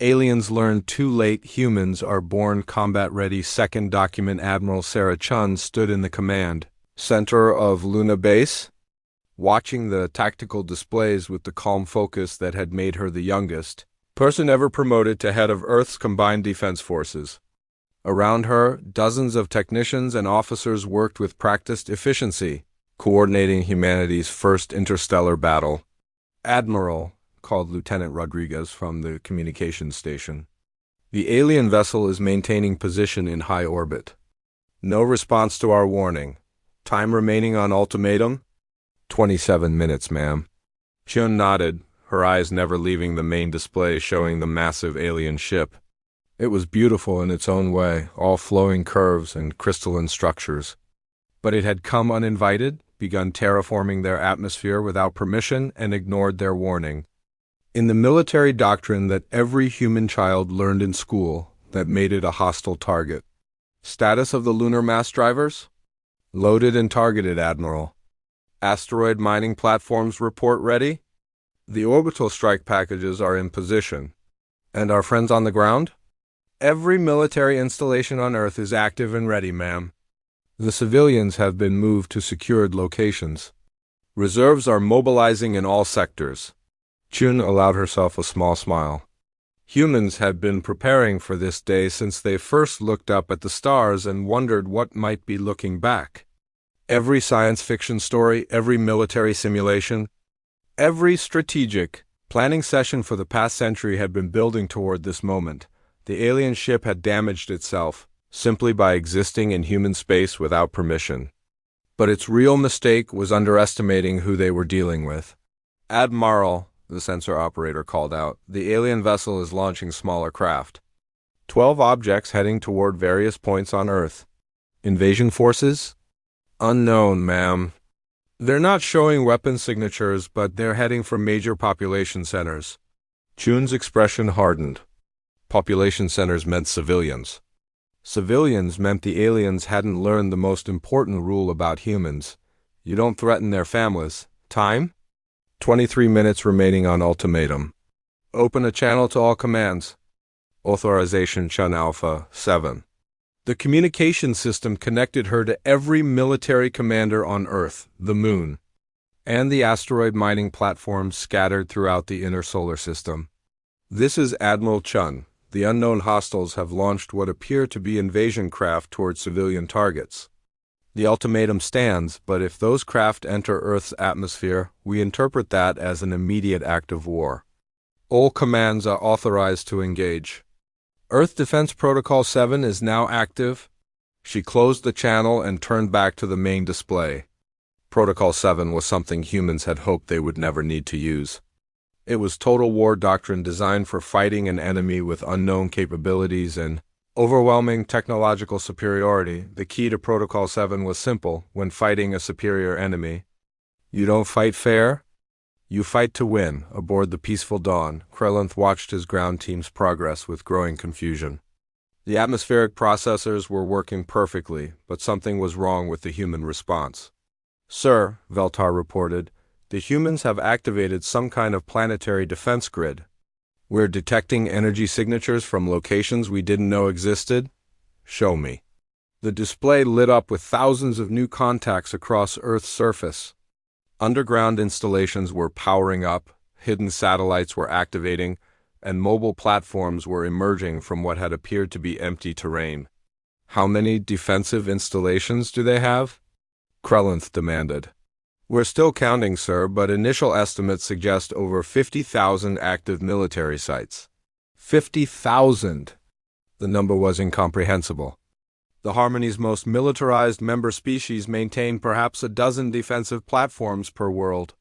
Aliens learn too late humans are born combat-ready. Second document. Admiral Sarah Chun stood in the command center of Luna Base, watching the tactical displays with the calm focus that had made her the youngest person ever promoted to head of Earth's combined defense forces. Around her, dozens of technicians and officers worked with practiced efficiency, coordinating humanity's first interstellar battle. "Admiral," called Lieutenant Rodriguez from the communications station, "the alien vessel is maintaining position in high orbit. No response to our warning. Time remaining on ultimatum? 27 minutes, ma'am." Chun nodded, her eyes never leaving the main display showing the massive alien ship. It was beautiful in its own way, all flowing curves and crystalline structures. But it had come uninvited, begun terraforming their atmosphere without permission, and ignored their warning. In the military doctrine that every human child learned in school, that made it a hostile target. Status of the lunar mass drivers? Loaded and targeted, Admiral. Asteroid mining platforms report ready? The orbital strike packages are in position. And our friends on the ground? Every military installation on Earth is active and ready, ma'am. The civilians have been moved to secured locations. Reserves are mobilizing in all sectors. Chun allowed herself a small smile. Humans had been preparing for this day since they first looked up at the stars and wondered what might be looking back. Every science fiction story, every military simulation, every strategic planning session for the past century had been building toward this moment. The alien ship had damaged itself simply by existing in human space without permission. But its real mistake was underestimating who they were dealing with. "Admiral," the sensor operator called out, "the alien vessel is launching smaller craft. 12 objects heading toward various points on Earth. Invasion forces? Unknown, ma'am. They're not showing weapon signatures, but they're heading for major population centers." Chun's expression hardened. Population centers meant civilians. Civilians meant the aliens hadn't learned the most important rule about humans. You don't threaten their families. Time? 23 minutes remaining on ultimatum. Open a channel to all commands. Authorization Chun Alpha 7. The communication system connected her to every military commander on Earth, the Moon, and the asteroid mining platforms scattered throughout the inner solar system. "This is Admiral Chun. The unknown hostiles have launched what appear to be invasion craft towards civilian targets. The ultimatum stands, but if those craft enter Earth's atmosphere, we interpret that as an immediate act of war. All commands are authorized to engage. Earth Defense Protocol 7 is now active." She closed the channel and turned back to the main display. Protocol 7 was something humans had hoped they would never need to use. It was total war doctrine designed for fighting an enemy with unknown capabilities and overwhelming technological superiority. The key to Protocol 7 was simple when fighting a superior enemy. You don't fight fair, you fight to win. Aboard the Peaceful Dawn, Krelenth watched his ground team's progress with growing confusion. The atmospheric processors were working perfectly, but something was wrong with the human response. "Sir," Veltar reported, "the humans have activated some kind of planetary defense grid. We're detecting energy signatures from locations we didn't know existed." "Show me." The display lit up with thousands of new contacts across Earth's surface. Underground installations were powering up, hidden satellites were activating, and mobile platforms were emerging from what had appeared to be empty terrain. "How many defensive installations do they have?" Krelenth demanded. "We're still counting, sir, but initial estimates suggest over 50,000 active military sites." 50,000! The number was incomprehensible. The Harmony's most militarized member species maintained perhaps a dozen defensive platforms per world.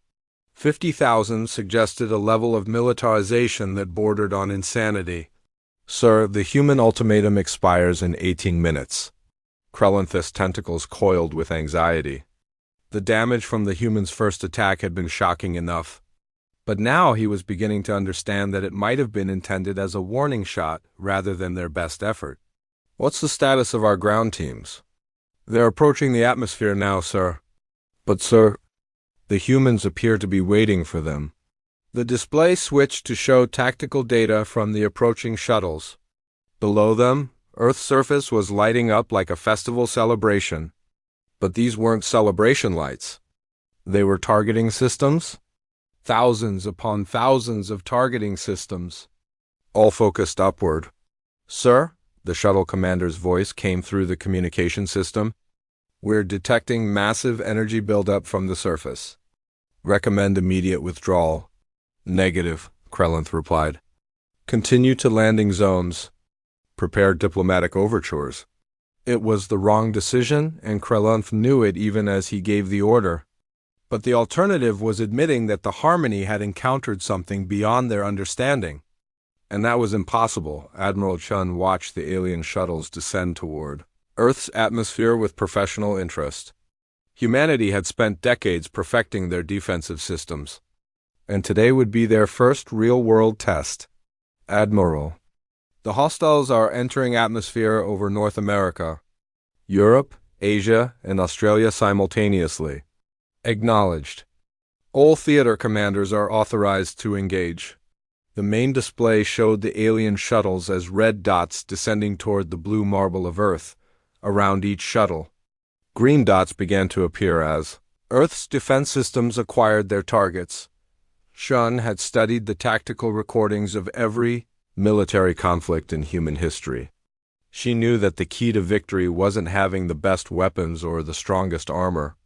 50,000 suggested a level of militarization that bordered on insanity. "Sir, the human ultimatum expires in 18 minutes. Krelenth's tentacles coiled with anxiety. The damage from the humans' first attack had been shocking enough. But now he was beginning to understand that it might have been intended as a warning shot rather than their best effort. "What's the status of our ground teams?" "They're approaching the atmosphere now, sir." "But, sir, the humans appear to be waiting for them." The display switched to show tactical data from the approaching shuttles. Below them, Earth's surface was lighting up like a festival celebration. But these weren't celebration lights. They were targeting systems. Thousands upon thousands of targeting systems, all focused upward. "Sir," the shuttle commander's voice came through the communication system, "we're detecting massive energy buildup from the surface. Recommend immediate withdrawal." "Negative," Krelenth replied. "Continue to landing zones. Prepare diplomatic overtures." It was the wrong decision, and Krelenth knew it even as he gave the order. But the alternative was admitting that the Harmony had encountered something beyond their understanding. And that was impossible. Admiral Chun watched the alien shuttles descend toward Earth's atmosphere with professional interest. Humanity had spent decades perfecting their defensive systems, and today would be their first real-world test. "Admiral, the hostiles are entering atmosphere over North America, Europe, Asia, and Australia simultaneously. Acknowledged. All theater commanders are authorized to engage." The main display showed the alien shuttles as red dots descending toward the blue marble of Earth. Around each shuttle, green dots began to appear as Earth's defense systems acquired their targets. Shun had studied the tactical recordings of every military conflict in human history. She knew that the key to victory wasn't having the best weapons or the strongest armor.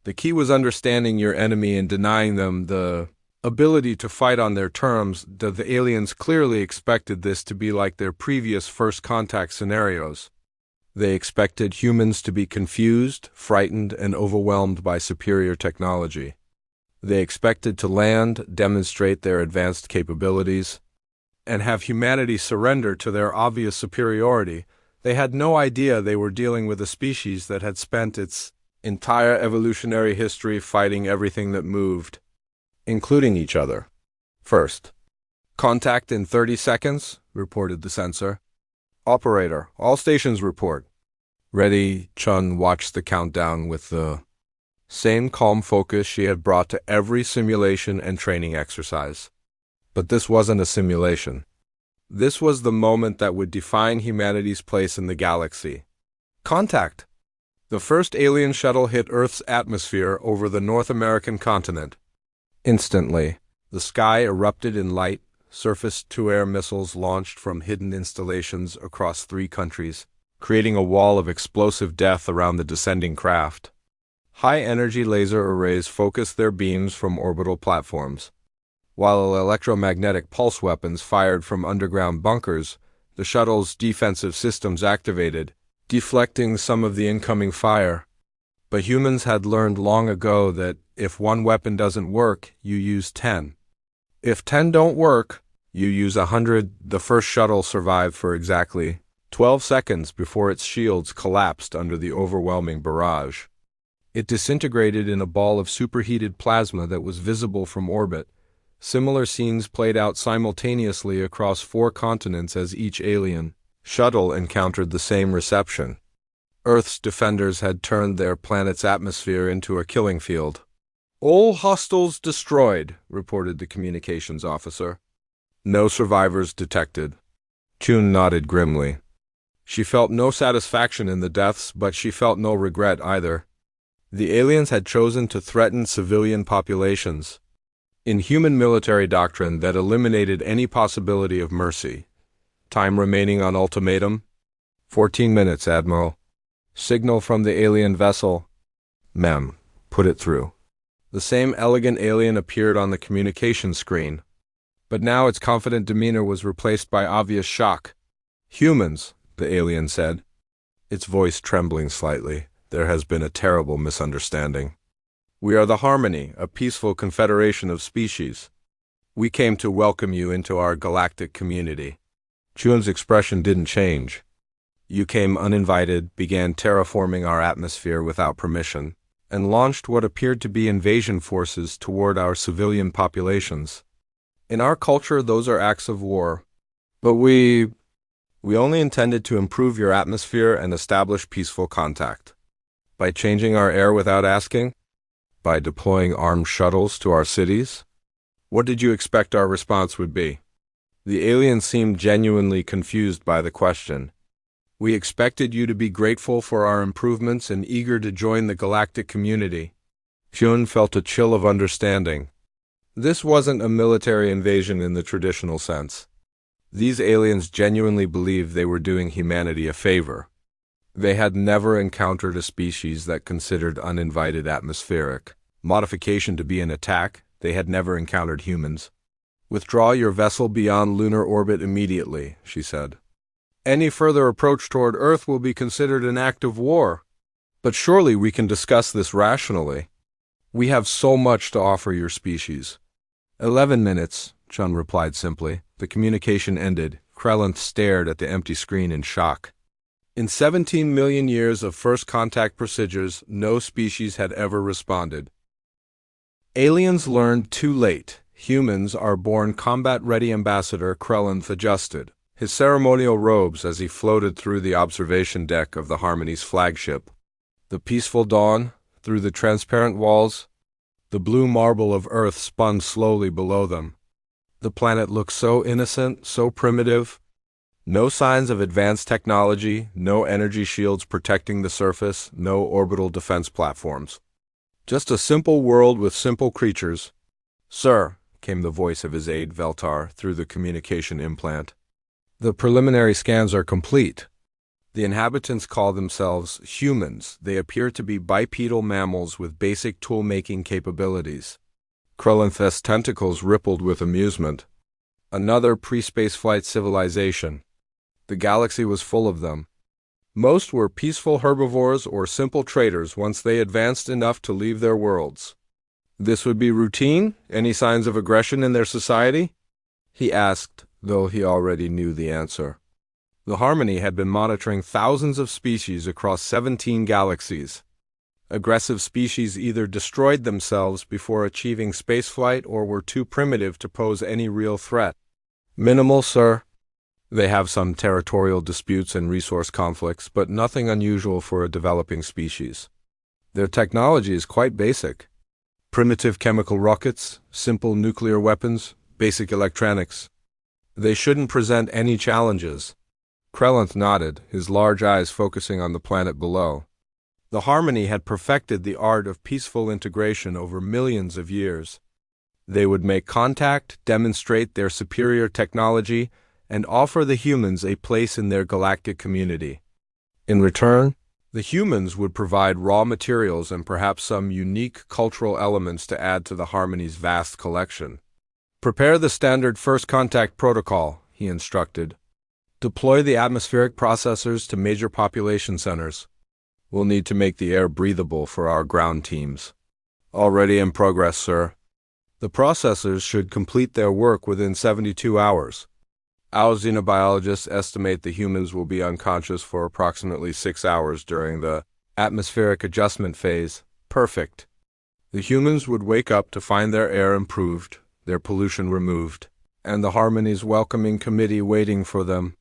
The key was understanding your enemy and denying them the ability to fight on their terms. The aliens clearly expected this to be like their previous first contact scenarios. They expected humans to be confused, frightened, and overwhelmed by superior technology. They expected to land, demonstrate their advanced capabilities, and have humanity surrender to their obvious superiority. They had no idea they were dealing with a species that had spent its entire evolutionary history fighting everything that moved, including each other. "First contact in 30 seconds, reported the sensor. "Operator, all stations report." "Ready." Chun watched the countdown with the same calm focus she had brought to every simulation and training exercise. But this wasn't a simulation. This was the moment that would define humanity's place in the galaxy. Contact! The first alien shuttle hit Earth's atmosphere over the North American continent. Instantly, the sky erupted in light. Surface-to-air missiles launched from hidden installations across 3 countries, creating a wall of explosive death around the descending craft. High-energy laser arrays focused their beams from orbital platforms, while electromagnetic pulse weapons fired from underground bunkers. The shuttle's defensive systems activated, deflecting some of the incoming fire. But humans had learned long ago that if one weapon doesn't work, you use 10. If 10 don't work, you use 100. The first shuttle survived for exactly 12 seconds before its shields collapsed under the overwhelming barrage. It disintegrated in a ball of superheated plasma that was visible from orbit. Similar scenes played out simultaneously across 4 continents as each alien shuttle encountered the same reception. Earth's defenders had turned their planet's atmosphere into a killing field. "All hostiles destroyed," reported the communications officer. "No survivors detected." Chun nodded grimly. She felt no satisfaction in the deaths, but she felt no regret either. The aliens had chosen to threaten civilian populations. In human military doctrine that eliminated any possibility of mercy. Time remaining on ultimatum? 14 minutes, Admiral. Signal from the alien vessel. Mem, put it through. The same elegant alien appeared on the communication screen, but now its confident demeanor was replaced by obvious shock. "Humans," the alien said, its voice trembling slightly. "There has been a terrible misunderstanding. We are the Harmony, a peaceful confederation of species. We came to welcome you into our galactic community." Chun's expression didn't change. "You came uninvited, began terraforming our atmosphere without permission, and launched what appeared to be invasion forces toward our civilian populations. In our culture, those are acts of war. But we only intended to improve your atmosphere and establish peaceful contact. By changing our air without asking? By deploying armed shuttles to our cities? What did you expect our response would be? The alien seemed genuinely confused by the question. We expected you to be grateful for our improvements and eager to join the galactic community. Hyun felt a chill of understanding. This wasn't a military invasion in the traditional sense. These aliens genuinely believed they were doing humanity a favor. They had never encountered a species that considered uninvited atmospheric modification to be an attack. They had never encountered humans. Withdraw your vessel beyond lunar orbit immediately, she said. Any further approach toward Earth will be considered an act of war. But surely we can discuss this rationally. We have so much to offer your species. 11 minutes, Chun replied simply. The communication ended. Krelenth stared at the empty screen in shock. In 17 million years of first contact procedures, no species had ever responded. Aliens learned too late. Humans are born combat-ready, Ambassador Krelenth adjusted his ceremonial robes as he floated through the observation deck of the Harmony's flagship. The peaceful dawn, through the transparent walls, the blue marble of Earth spun slowly below them. The planet looked so innocent, so primitive. No signs of advanced technology, no energy shields protecting the surface, no orbital defense platforms. Just a simple world with simple creatures. Sir, came the voice of his aide Veltar through the communication implant. The preliminary scans are complete. The inhabitants call themselves humans. They appear to be bipedal mammals with basic tool-making capabilities. Krelenth's tentacles rippled with amusement. Another pre-spaceflight civilization. The galaxy was full of them. Most were peaceful herbivores or simple traders once they advanced enough to leave their worlds. This would be routine? Any signs of aggression in their society? He asked, though he already knew the answer. The Harmony had been monitoring thousands of species across 17 galaxies. Aggressive species either destroyed themselves before achieving spaceflight or were too primitive to pose any real threat. Minimal, sir. They have some territorial disputes and resource conflicts, but nothing unusual for a developing species. Their technology is quite basic. Primitive chemical rockets, simple nuclear weapons, basic electronics. They shouldn't present any challenges. Krelenth nodded, his large eyes focusing on the planet below. The Harmony had perfected the art of peaceful integration over millions of years. They would make contact, demonstrate their superior technology, and offer the humans a place in their galactic community. In return, the humans would provide raw materials and perhaps some unique cultural elements to add to the Harmony's vast collection. Prepare the standard first contact protocol, he instructed. Deploy the atmospheric processors to major population centers. We'll need to make the air breathable for our ground teams. Already in progress, sir. The processors should complete their work within 72 hours. Our xenobiologists estimate the humans will be unconscious for approximately 6 hours during the atmospheric adjustment phase. Perfect. The humans would wake up to find their air improved, their pollution removed, and the Harmony's welcoming committee waiting for them.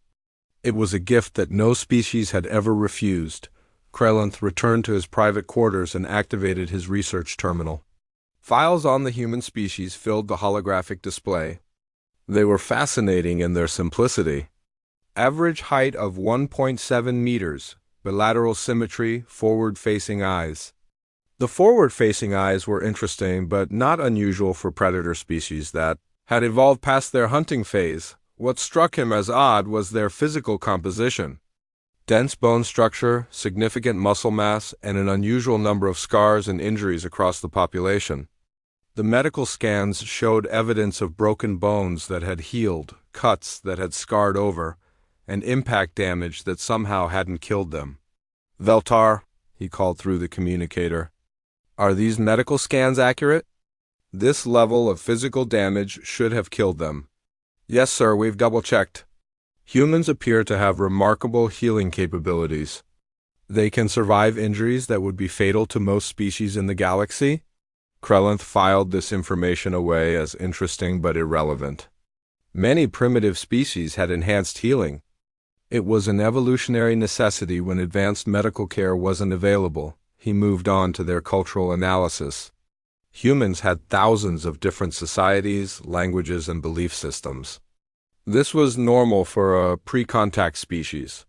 It was a gift that no species had ever refused. Krelenth returned to his private quarters and activated his research terminal. Files on the human species filled the holographic display. They were fascinating in their simplicity. Average height of 1.7 meters, bilateral symmetry, forward-facing eyes. The forward-facing eyes were interesting but not unusual for predator species that had evolved past their hunting phase. What struck him as odd was their physical composition. Dense bone structure, significant muscle mass, and an unusual number of scars and injuries across the population. The medical scans showed evidence of broken bones that had healed, cuts that had scarred over, and impact damage that somehow hadn't killed them. Veltar, he called through the communicator. Are these medical scans accurate? This level of physical damage should have killed them. Yes, sir, we've double-checked. Humans appear to have remarkable healing capabilities. They can survive injuries that would be fatal to most species in the galaxy. Krelenth filed this information away as interesting but irrelevant. Many primitive species had enhanced healing. It was an evolutionary necessity when advanced medical care wasn't available. He moved on to their cultural analysis. Humans had thousands of different societies, languages, and belief systems. This was normal for a pre-contact species.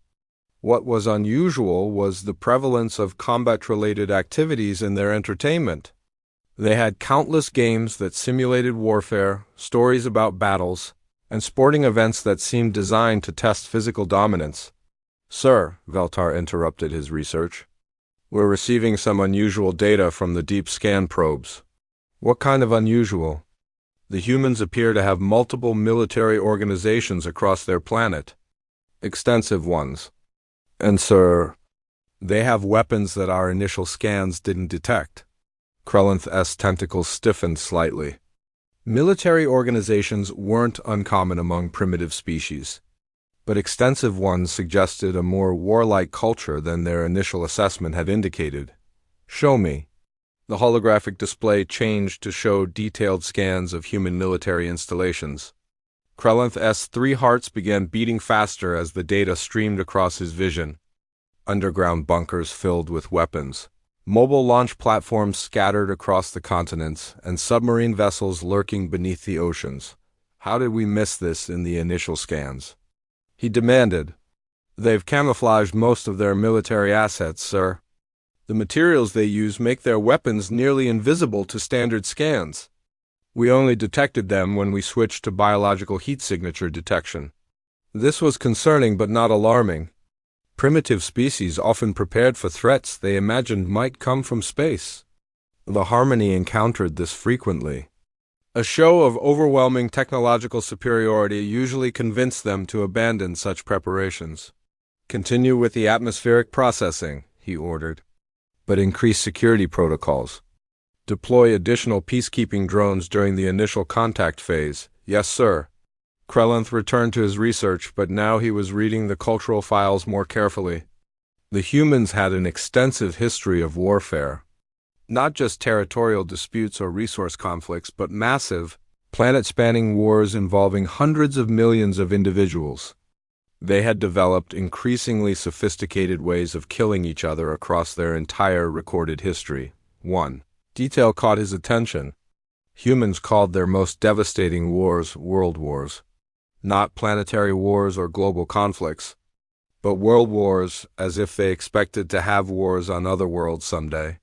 What was unusual was the prevalence of combat-related activities in their entertainment. They had countless games that simulated warfare, stories about battles, and sporting events that seemed designed to test physical dominance. "Sir," Veltar interrupted his research, "we're receiving some unusual data from the deep scan probes." "What kind of unusual?" "The humans appear to have multiple military organizations across their planet. Extensive ones. And, sir, they have weapons that our initial scans didn't detect." Krelenth's tentacles stiffened slightly. Military organizations weren't uncommon among primitive species, but extensive ones suggested a more warlike culture than their initial assessment had indicated. "Show me." The holographic display changed to show detailed scans of human military installations. Krelenth's 3 hearts began beating faster as the data streamed across his vision. Underground bunkers filled with weapons, mobile launch platforms scattered across the continents, and submarine vessels lurking beneath the oceans. "How did we miss this in the initial scans?" he demanded. "They've camouflaged most of their military assets, sir. The materials they use make their weapons nearly invisible to standard scans. We only detected them when we switched to biological heat signature detection." This was concerning but not alarming. Primitive species often prepared for threats they imagined might come from space. The Harmony encountered this frequently. A show of overwhelming technological superiority usually convinced them to abandon such preparations. "Continue with the atmospheric processing," he ordered, "but increase security protocols. Deploy additional peacekeeping drones during the initial contact phase." "Yes, sir." Krelenth returned to his research, but now he was reading the cultural files more carefully. The humans had an extensive history of warfare. Not just territorial disputes or resource conflicts, but massive, planet-spanning wars involving hundreds of millions of individuals. They had developed increasingly sophisticated ways of killing each other across their entire recorded history. One detail caught his attention. Humans called their most devastating wars world wars. Not planetary wars or global conflicts, but world wars, as if they expected to have wars on other worlds someday.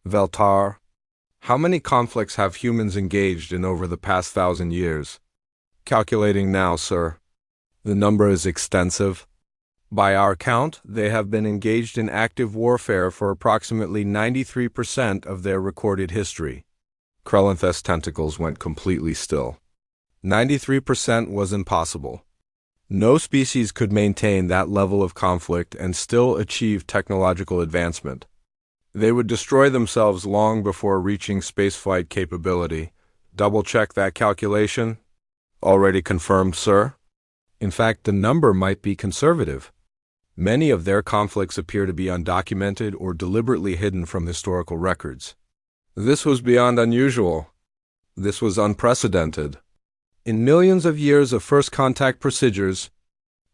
"Veltar, how many conflicts have humans engaged in over the past 1,000 years?" "Calculating now, sir." "The number is extensive. By our count, they have been engaged in active warfare for approximately 93% of their recorded history." Krelenth's tentacles went completely still. 93% was impossible. No species could maintain that level of conflict and still achieve technological advancement. They would destroy themselves long before reaching spaceflight capability. "Double-check that calculation." "Already confirmed, sir." In fact, the number might be conservative. Many of their conflicts appear to be undocumented or deliberately hidden from historical records. This was beyond unusual. This was unprecedented. In millions of years of first contact procedures,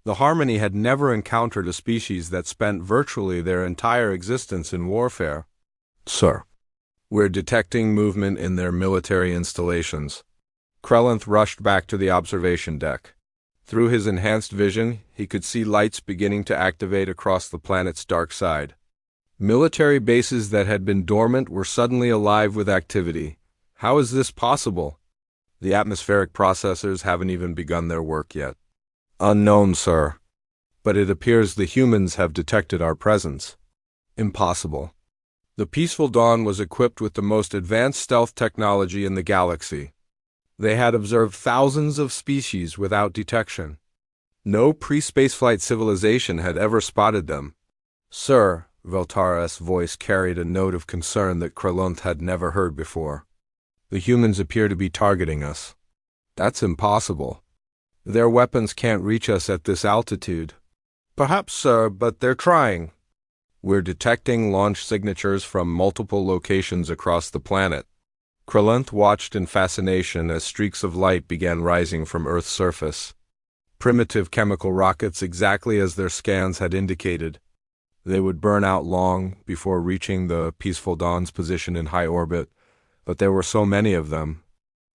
the Harmony had never encountered a species that spent virtually their entire existence in warfare. "Sir, we're detecting movement in their military installations." Krelenth rushed back to the observation deck. Through his enhanced vision, he could see lights beginning to activate across the planet's dark side. Military bases that had been dormant were suddenly alive with activity. How is this possible? The atmospheric processors haven't even begun their work yet. "Unknown, sir. But it appears the humans have detected our presence." "Impossible." The Peaceful Dawn was equipped with the most advanced stealth technology in the galaxy. They had observed thousands of species without detection. No pre-spaceflight civilization had ever spotted them. "Sir," Veltar's voice carried a note of concern that Krelenth had never heard before. "The humans appear to be targeting us." "That's impossible. Their weapons can't reach us at this altitude." "Perhaps, sir, but they're trying." "We're detecting launch signatures from multiple locations across the planet." Krelenth watched in fascination as streaks of light began rising from Earth's surface. Primitive chemical rockets, exactly as their scans had indicated. They would burn out long before reaching the Peaceful Dawn's position in high orbit, But there were so many of them.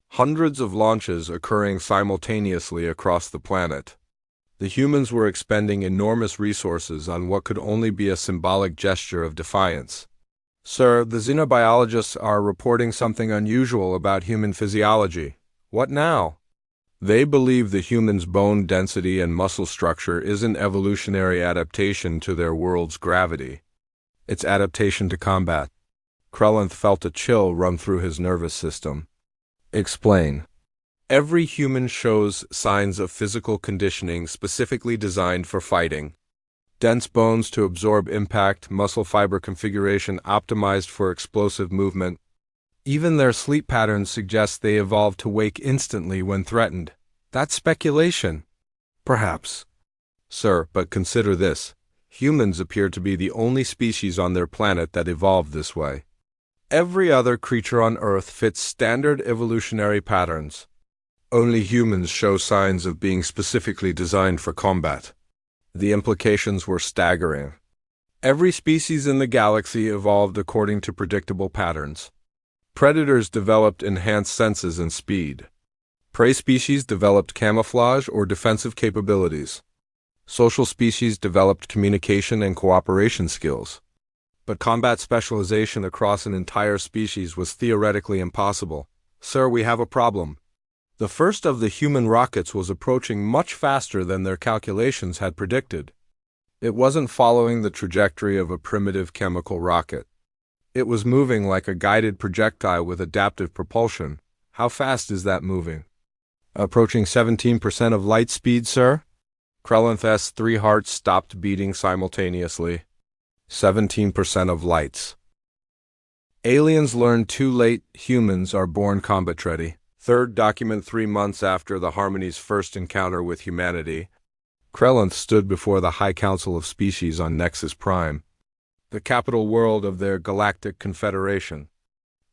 Hundreds of launches occurring simultaneously across the planet. The humans were expending enormous resources on what could only be a symbolic gesture of defiance. Sir, the xenobiologists are reporting something unusual about human physiology. What now? They believe the human's bone density and muscle structure isn't evolutionary adaptation to their world's gravity. It's adaptation to combat. Krelenth felt a chill run through his nervous system. Explain. Every human shows signs of physical conditioning specifically designed for fighting. Dense bones to absorb impact, muscle fiber configuration optimized for explosive movement. Even their sleep patterns suggest they evolved to wake instantly when threatened. That's speculation. Perhaps. Sir, but consider this. Humans appear to be the only species on their planet that evolved this way. Every other creature on Earth fits standard evolutionary patterns. Only humans show signs of being specifically designed for combat. The implications were staggering. Every species in the galaxy evolved according to predictable patterns. Predators developed enhanced senses and speed. Prey species developed camouflage or defensive capabilities. Social species developed communication and cooperation skills. But combat specialization across an entire species was theoretically impossible. Sir, we have a problem. The first of the human rockets was approaching much faster than their calculations had predicted. It wasn't following the trajectory of a primitive chemical rocket. It was moving like a guided projectile with adaptive propulsion. How fast is that moving? Approaching 17% of light speed, sir? Krelenth's 3 hearts stopped beating simultaneously. 17% of lights. Aliens learn too late humans are born combat ready. Third document 3 months after the Harmony's first encounter with humanity. Krelenth stood before the High Council of Species on Nexus Prime, the capital world of their galactic confederation.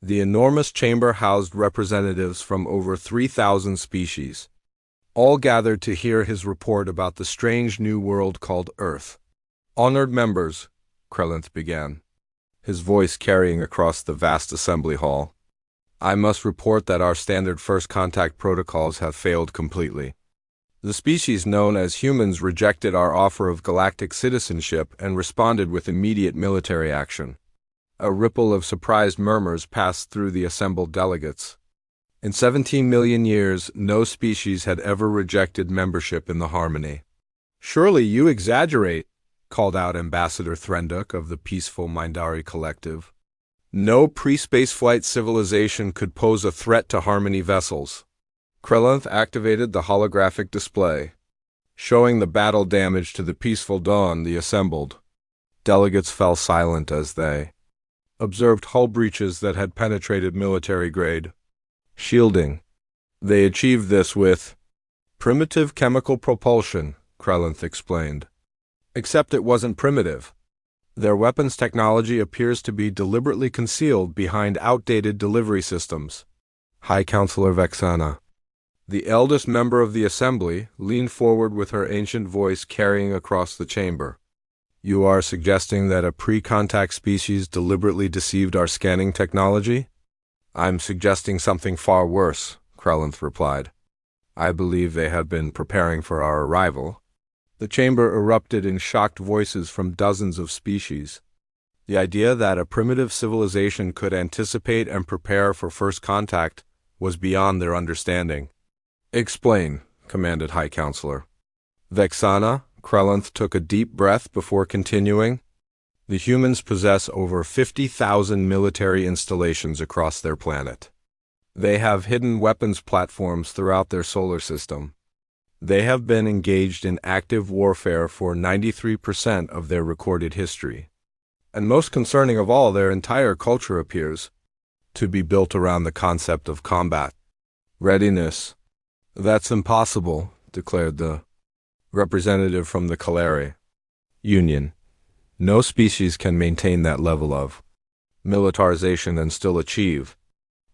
The enormous chamber housed representatives from over 3,000 species, all gathered to hear his report about the strange new world called Earth. Honored members, Krelenth began, his voice carrying across the vast assembly hall. I must report that our standard first contact protocols have failed completely. The species known as humans rejected our offer of galactic citizenship and responded with immediate military action. A ripple of surprised murmurs passed through the assembled delegates. In 17 million years, no species had ever rejected membership in the Harmony. Surely you exaggerate, called out Ambassador Threnduk of the peaceful Mindari Collective. No pre-spaceflight civilization could pose a threat to Harmony vessels. Krelenth activated the holographic display, showing the battle damage to the peaceful Dawn the assembled. Delegates fell silent as they observed hull breaches that had penetrated military-grade shielding. They achieved this with primitive chemical propulsion, Krelenth explained. Except it wasn't primitive. Their weapons technology appears to be deliberately concealed behind outdated delivery systems. High Counselor Vexana, the eldest member of the assembly, leaned forward with her ancient voice carrying across the chamber. You are suggesting that a pre-contact species deliberately deceived our scanning technology? I'm suggesting something far worse, Krelenth replied. I believe they have been preparing for our arrival. The chamber erupted in shocked voices from dozens of species. The idea that a primitive civilization could anticipate and prepare for first contact was beyond their understanding. Explain, commanded High Counselor. Vexana, Krelenth took a deep breath before continuing. The humans possess over 50,000 military installations across their planet. They have hidden weapons platforms throughout their solar system. They have been engaged in active warfare for 93% of their recorded history. And most concerning of all, their entire culture appears to be built around the concept of combat. Readiness. That's impossible, declared the representative from the Kalari Union. No species can maintain that level of militarization and still achieve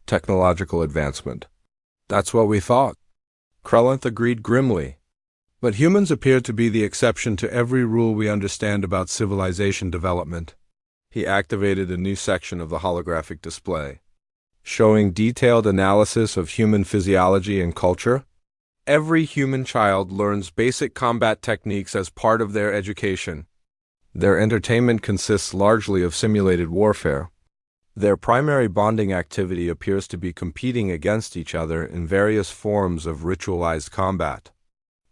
technological advancement. That's what we thought. Krelenth agreed grimly. But humans appear to be the exception to every rule we understand about civilization development. He activated a new section of the holographic display. showing detailed analysis of human physiology and culture. Every human child learns basic combat techniques as part of their education. Their entertainment consists largely of simulated warfare. Their primary bonding activity appears to be competing against each other in various forms of ritualized combat.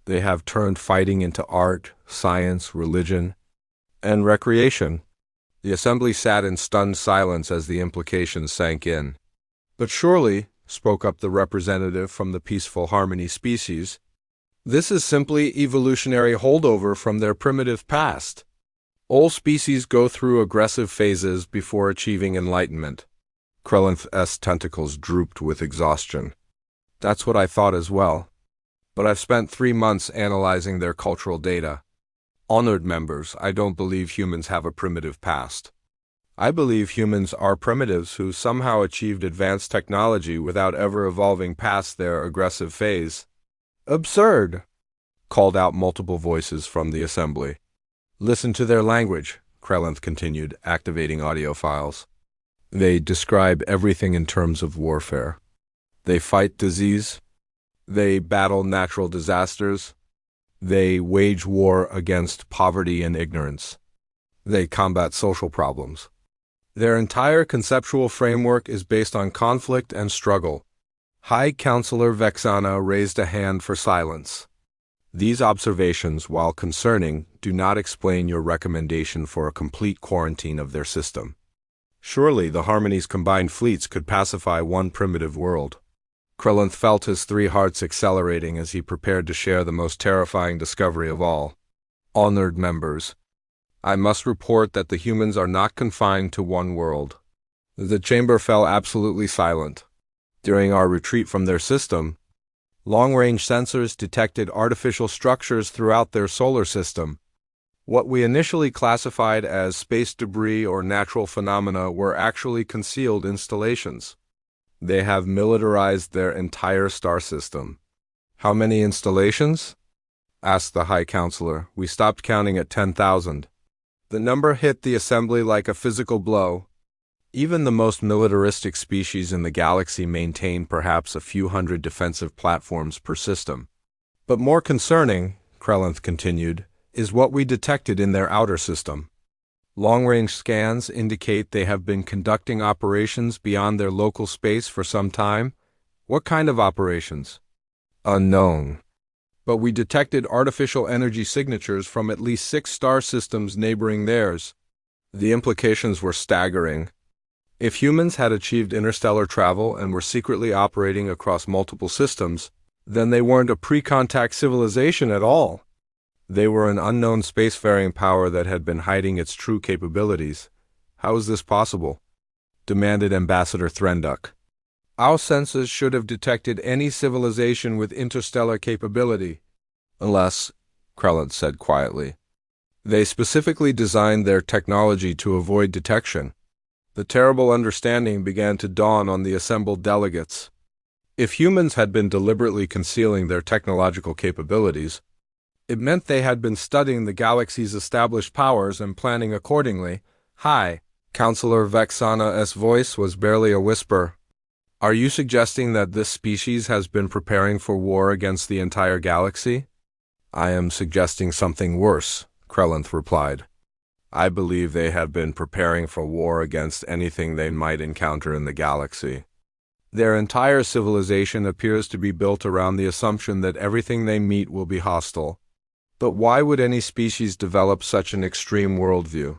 They have turned fighting into art, science, religion, and recreation. The assembly sat in stunned silence as the implications sank in. But surely, spoke up the representative from the peaceful harmony species, this is simply evolutionary holdover from their primitive past. All species go through aggressive phases before achieving enlightenment. Krelinth's tentacles drooped with exhaustion. That's what I thought as well. But I've spent 3 months analyzing their cultural data. Honored members, I don't believe humans have a primitive past. I believe humans are primitives who somehow achieved advanced technology without ever evolving past their aggressive phase. Absurd! Called out multiple voices from the assembly. Listen to their language, Krelinth continued, activating audio files. They describe everything in terms of warfare. They fight disease. They battle natural disasters. They wage war against poverty and ignorance. They combat social problems. Their entire conceptual framework is based on conflict and struggle. High Counselor Vexana raised a hand for silence. These observations, while concerning, do not explain your recommendation for a complete quarantine of their system. Surely the Harmony's combined fleets could pacify one primitive world. Krelinth felt his 3 hearts accelerating as he prepared to share the most terrifying discovery of all. Honored members, I must report that the humans are not confined to one world. The chamber fell absolutely silent. During our retreat from their system, long-range sensors detected artificial structures throughout their solar system. What we initially classified as space debris or natural phenomena were actually concealed installations. They have militarized their entire star system. How many installations? Asked the High Counselor. We stopped counting at 10,000. The number hit the assembly like a physical blow. Even the most militaristic species in the galaxy maintain perhaps a few hundred defensive platforms per system. But more concerning, Krelinth continued, is what we detected in their outer system. Long-range scans indicate they have been conducting operations beyond their local space for some time. What kind of operations? Unknown. But we detected artificial energy signatures from at least 6 star systems neighboring theirs. The implications were staggering. If humans had achieved interstellar travel and were secretly operating across multiple systems, then they weren't a pre-contact civilization at all. They were an unknown spacefaring power that had been hiding its true capabilities. How is this possible? Demanded Ambassador Threnduk. Our senses should have detected any civilization with interstellar capability. Unless, Krelinth said quietly, they specifically designed their technology to avoid detection. The terrible understanding began to dawn on the assembled delegates. If humans had been deliberately concealing their technological capabilities, it meant they had been studying the galaxy's established powers and planning accordingly. Hi, Counselor Vexana's voice was barely a whisper. Are you suggesting that this species has been preparing for war against the entire galaxy? I am suggesting something worse, Krelinth replied. I believe they have been preparing for war against anything they might encounter in the galaxy. Their entire civilization appears to be built around the assumption that everything they meet will be hostile. But why would any species develop such an extreme worldview?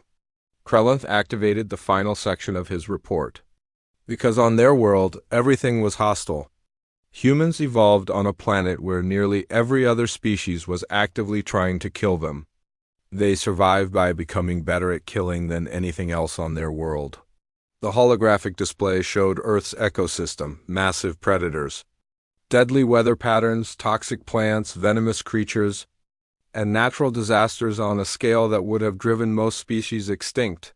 Krelinth activated the final section of his report. Because on their world, everything was hostile. Humans evolved on a planet where nearly every other species was actively trying to kill them. They survived by becoming better at killing than anything else on their world. The holographic display showed Earth's ecosystem, massive predators, deadly weather patterns, toxic plants, venomous creatures, and natural disasters on a scale that would have driven most species extinct.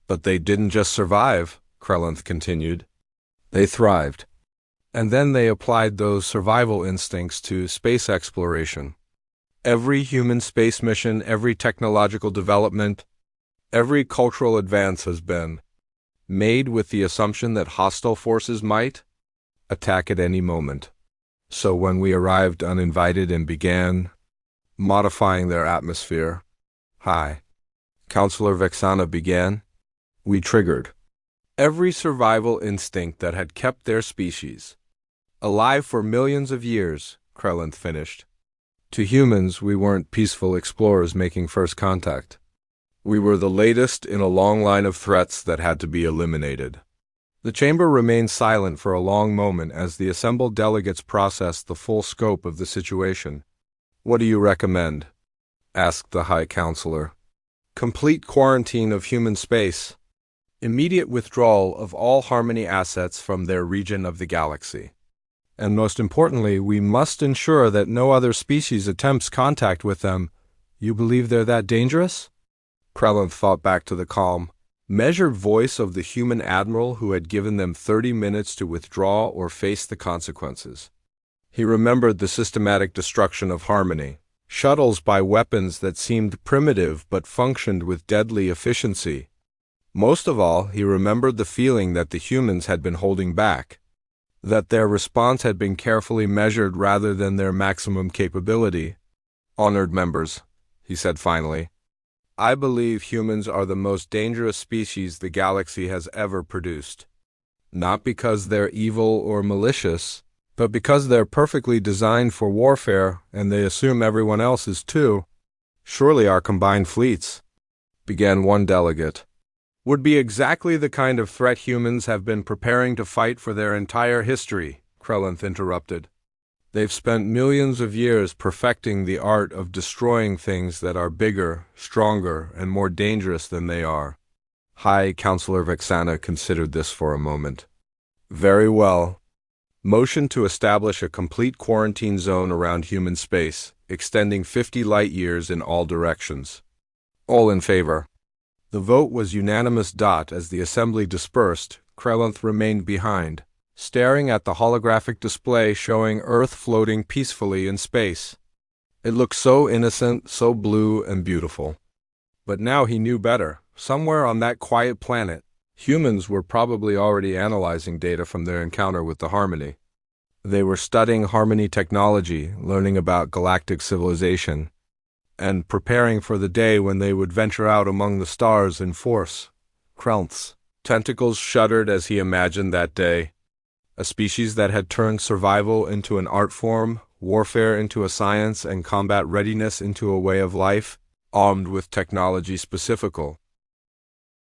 But they didn't just survive, Krelinth continued. They thrived. And then they applied those survival instincts to space exploration. Every human space mission, every technological development, every cultural advance has been made with the assumption that hostile forces might attack at any moment. So when we arrived uninvited and began modifying their atmosphere, hi, Counselor Vexana began, we triggered every survival instinct that had kept their species alive for millions of years, Krelenth finished. To humans, we weren't peaceful explorers making first contact. We were the latest in a long line of threats that had to be eliminated. The chamber remained silent for a long moment as the assembled delegates processed the full scope of the situation. What do you recommend? Asked the High Counselor. Complete quarantine of human space. Immediate withdrawal of all Harmony assets from their region of the galaxy. And most importantly, we must ensure that no other species attempts contact with them. You believe they're that dangerous? Krelenth thought back to the calm, measured voice of the human admiral who had given them 30 minutes to withdraw or face the consequences. He remembered the systematic destruction of Harmony, shuttles by weapons that seemed primitive but functioned with deadly efficiency. Most of all, he remembered the feeling that the humans had been holding back, that their response had been carefully measured rather than their maximum capability. Honored members, he said finally, I believe humans are the most dangerous species the galaxy has ever produced. Not because they're evil or malicious, but because they're perfectly designed for warfare and they assume everyone else is too. Surely our combined fleets, began one delegate, would be exactly the kind of threat humans have been preparing to fight for their entire history, Krelenth interrupted. They've spent millions of years perfecting the art of destroying things that are bigger, stronger, and more dangerous than they are. High Counselor Vexana considered this for a moment. Very well. Motion to establish a complete quarantine zone around human space, extending 50 light-years in all directions. All in favor. The vote was unanimous. As the assembly dispersed, Krelenth remained behind, staring at the holographic display showing Earth floating peacefully in space. It looked so innocent, so blue and beautiful. But now he knew better. Somewhere on that quiet planet, humans were probably already analyzing data from their encounter with the Harmony. They were studying Harmony technology, learning about galactic civilization, and preparing for the day when they would venture out among the stars in force. Krelenth's tentacles shuddered as he imagined that day. A species that had turned survival into an art form, warfare into a science, and combat readiness into a way of life, armed with technology specifical